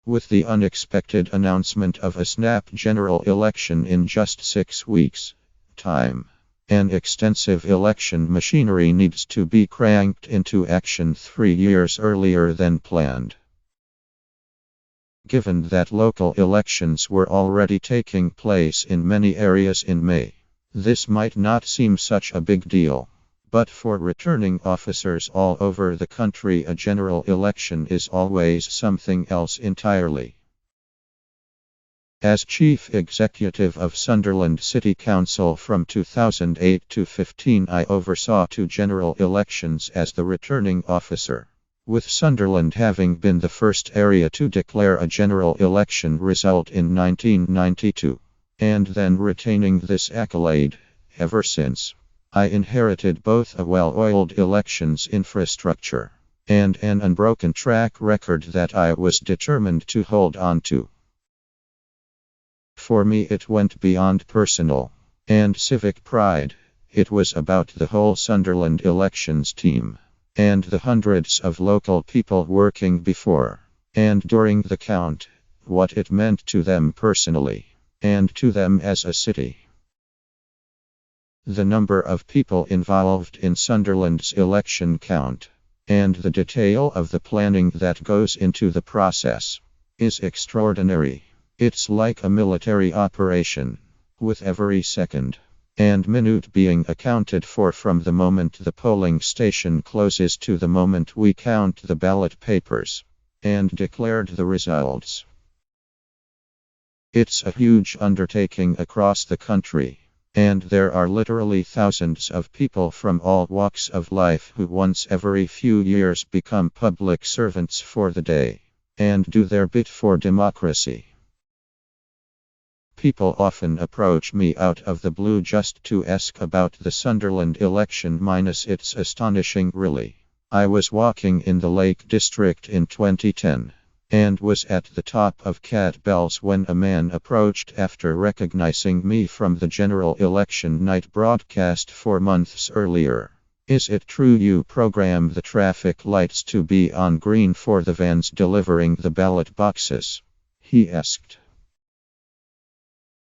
With the unexpected announcement of a snap general election in just 6 weeks' time, an extensive election machinery needs to be cranked into action 3 years earlier than planned. Given that local elections were already taking place in many areas in May, this might not seem such a big deal. But for returning officers all over the country, a general election is always something else entirely. As Chief Executive of Sunderland City Council from 2008 to 15, I oversaw 2 general elections as the returning officer, with Sunderland having been the first area to declare a general election result in 1992, and then retaining this accolade ever since. I inherited both a well-oiled elections infrastructure and an unbroken track record that I was determined to hold on to. For me, it went beyond personal and civic pride. It was about the whole Sunderland elections team and the hundreds of local people working before and during the count, what it meant to them personally and to them as a city. The number of people involved in Sunderland's election count and the detail of the planning that goes into the process is extraordinary. It's like a military operation, with every second and minute being accounted for from the moment the polling station closes to the moment we count the ballot papers and declared the results. It's a huge undertaking across the country. And there are literally thousands of people from all walks of life who once every few years become public servants for the day and do their bit for democracy. People often approach me out of the blue just to ask about the Sunderland election. It's astonishing, really. I was walking in the Lake District in 2010. And was at the top of Cat Bells when a man approached after recognizing me from the general election night broadcast 4 months earlier. "Is it true you program the traffic lights to be on green for the vans delivering the ballot boxes?" he asked.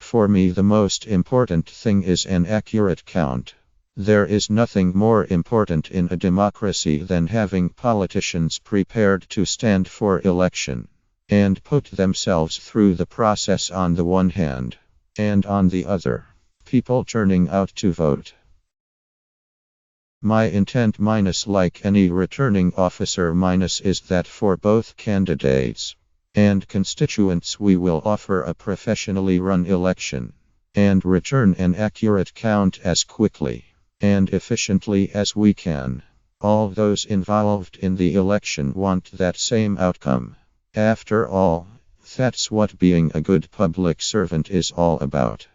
For me, the most important thing is an accurate count. There is nothing more important in a democracy than having politicians prepared to stand for election and put themselves through the process on the one hand, and on the other, people turning out to vote. My intent, like any returning officer, is that for both candidates and constituents we will offer a professionally run election and return an accurate count as quickly and efficiently as we can. All those involved in the election want that same outcome. After all, that's what being a good public servant is all about.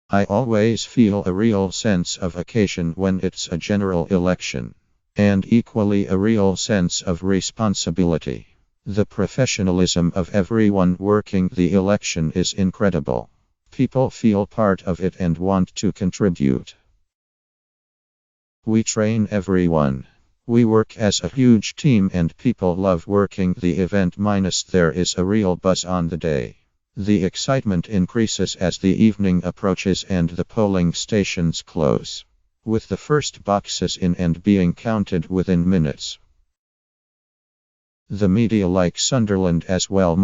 I always feel a real sense of occasion when it's a general election, and equally a real sense of responsibility. The professionalism of everyone working the election is incredible. People feel part of it and want to contribute. We train everyone. We work as a huge team and people love working the event. There is a real buzz on the day. The excitement increases as the evening approaches and the polling stations close, with the first boxes in and being counted within minutes. The media like Sunderland as well,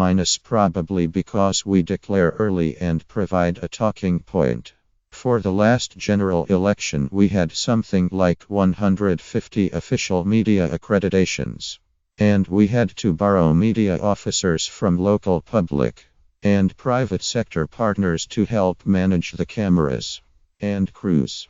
probably because we declare early and provide a talking point. For the last general election we had something like 150 official media accreditations. And we had to borrow media officers from local public and private sector partners to help manage the cameras and crews.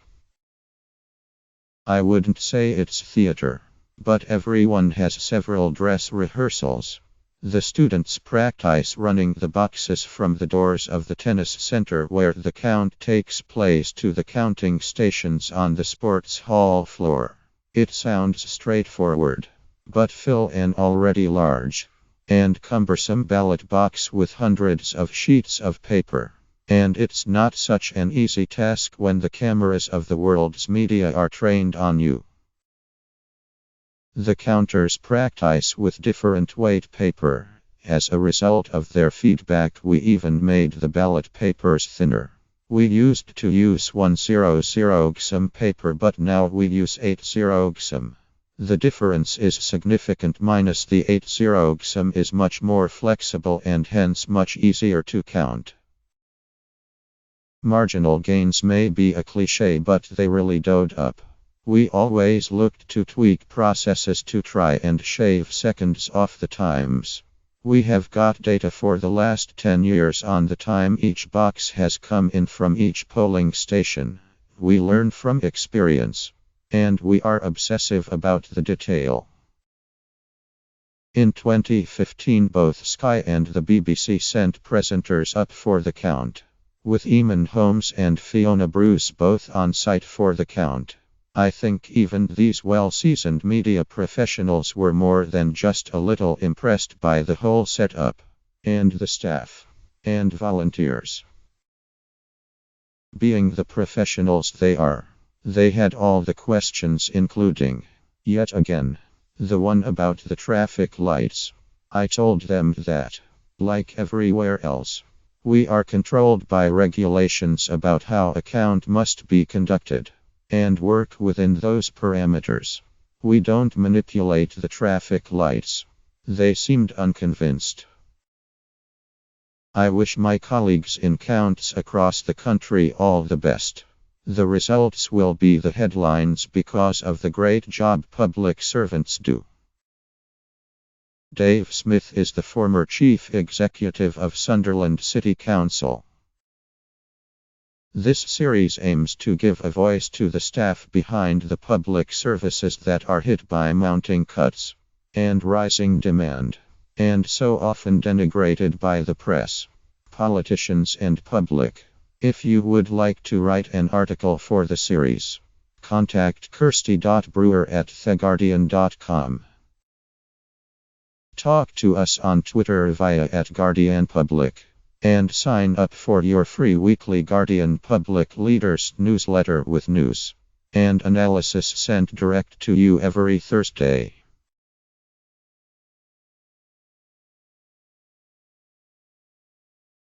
I wouldn't say it's theater, but everyone has several dress rehearsals. The students practice running the boxes from the doors of the tennis center where the count takes place to the counting stations on the sports hall floor. It sounds straightforward, but fill an already large and cumbersome ballot box with hundreds of sheets of paper. And it's not such an easy task when the cameras of the world's media are trained on you. The counters practice with different weight paper As a result of their feedback, we even made the ballot papers thinner. We used to use 100 GSM paper, but now we use 80 GSM. The difference is significant, minus the 80 GSM is much more flexible and hence much easier to count. Marginal gains may be a cliche, but they really doed up. We always looked to tweak processes to try and shave seconds off the times. We have got data for the last 10 years on the time each box has come in from each polling station. We learn from experience. And we are obsessive about the detail. In 2015, both Sky and the BBC sent presenters up for the count, with Eamon Holmes and Fiona Bruce both on site for the count. I think even these well-seasoned media professionals were more than just a little impressed by the whole setup, and the staff, and volunteers. Being the professionals they are, they had all the questions, including, yet again, the one about the traffic lights. I told them that, like everywhere else, we are controlled by regulations about how a count must be conducted, and work within those parameters. We don't manipulate the traffic lights. They seemed unconvinced. I wish my colleagues in counts across the country all the best. The results will be the headlines because of the great job public servants do. Dave Smith is the former chief executive of Sunderland City Council. This series aims to give a voice to the staff behind the public services that are hit by mounting cuts and rising demand, and so often denigrated by the press, politicians, and public. If you would like to write an article for the series, contact kirsty.brewer@theguardian.com. Talk to us on Twitter via @GuardianPublic. And sign up for your free weekly Guardian Public Leaders newsletter with news and analysis sent direct to you every Thursday.